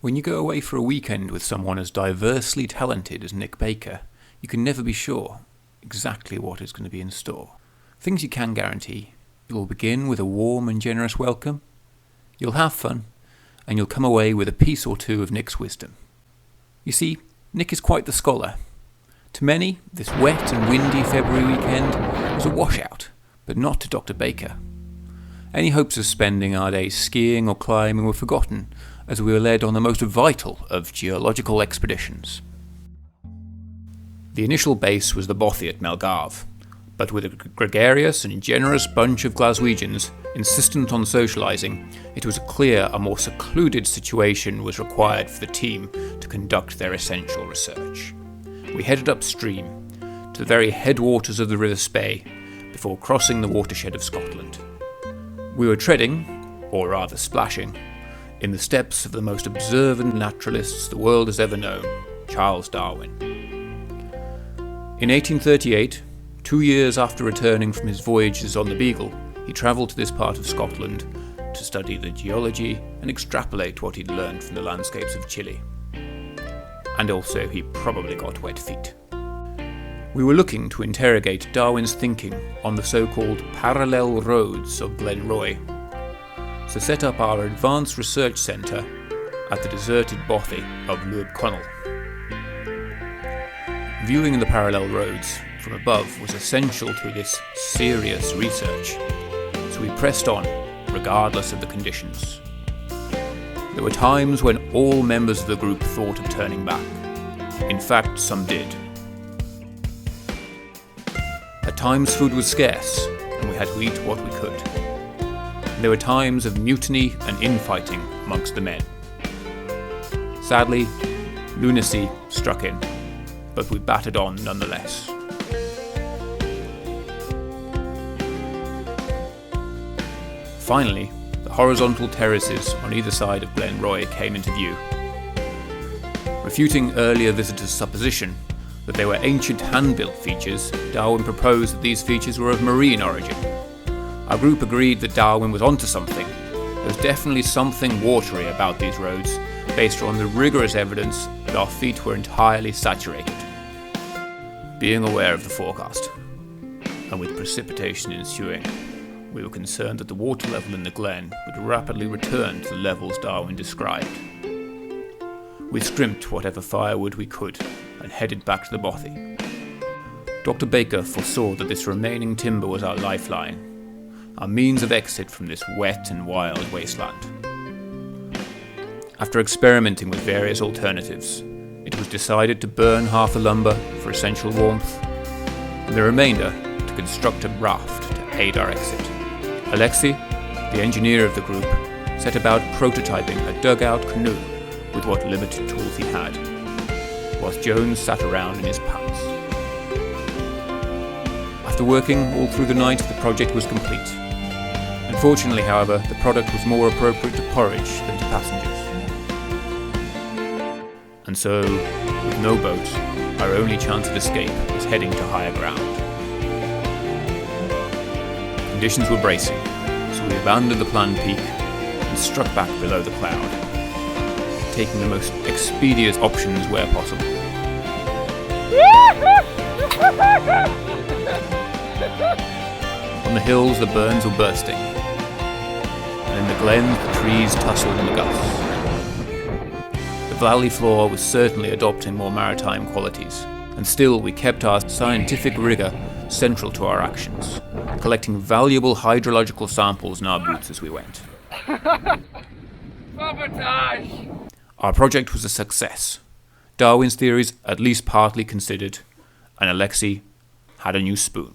When you go away for a weekend with someone as diversely talented as Nick Baker, you can never be sure exactly what is going to be in store. Things you can guarantee: you'll begin with a warm and generous welcome, you'll have fun, and you'll come away with a piece or two of Nick's wisdom. You see, Nick is quite the scholar. To many, this wet and windy February weekend was a washout, but not to Dr. Baker. Any hopes of spending our days skiing or climbing were forgotten as we were led on the most vital of geological expeditions. The initial base was the bothy at Melgarve, but with a gregarious and generous bunch of Glaswegians insistent on socialising, it was clear a more secluded situation was required for the team to conduct their essential research. We headed upstream to the very headwaters of the River Spey before crossing the watershed of Scotland. We were treading, or rather splashing, in the steps of the most observant naturalists the world has ever known, Charles Darwin. In 1838, 2 years after returning from his voyages on the Beagle, he travelled to this part of Scotland to study the geology and extrapolate what he'd learned from the landscapes of Chile. And also he probably got wet feet. We were looking to interrogate Darwin's thinking on the so-called parallel roads of Glenroy, so set up our Advanced Research Centre at the deserted bothy of Lwyd Connell. Viewing the parallel roads from above was essential to this serious research, so we pressed on, regardless of the conditions. There were times when all members of the group thought of turning back. In fact, some did. At times food was scarce, and we had to eat what we could. There were times of mutiny and infighting amongst the men. Sadly, lunacy struck in, but we battered on nonetheless. Finally, the horizontal terraces on either side of Glenroy came into view. Refuting earlier visitors' supposition that they were ancient hand-built features, Darwin proposed that these features were of marine origin. Our group agreed that Darwin was onto something. There was definitely something watery about these roads, based on the rigorous evidence that our feet were entirely saturated. Being aware of the forecast, and with precipitation ensuing, we were concerned that the water level in the glen would rapidly return to the levels Darwin described. We scrimped whatever firewood we could and headed back to the bothy. Dr. Baker foresaw that this remaining timber was our lifeline, our means of exit from this wet and wild wasteland. After experimenting with various alternatives, it was decided to burn half the lumber for essential warmth, and the remainder to construct a raft to aid our exit. Alexei, the engineer of the group, set about prototyping a dugout canoe with what limited tools he had, whilst Jones sat around in his pants. After working all through the night, the project was complete. Unfortunately, however, the product was more appropriate to porridge than to passengers. And so, with no boat, our only chance of escape was heading to higher ground. Conditions were bracing, so we abandoned the planned peak and struck back below the cloud, taking the most expeditious options where possible. On the hills, the burns were bursting, and in the glens, the trees tussled in the gusts. The valley floor was certainly adopting more maritime qualities, and still we kept our scientific rigour central to our actions, collecting valuable hydrological samples in our boots as we went. Our project was a success. Darwin's theories at least partly considered, and Alexei had a new spoon.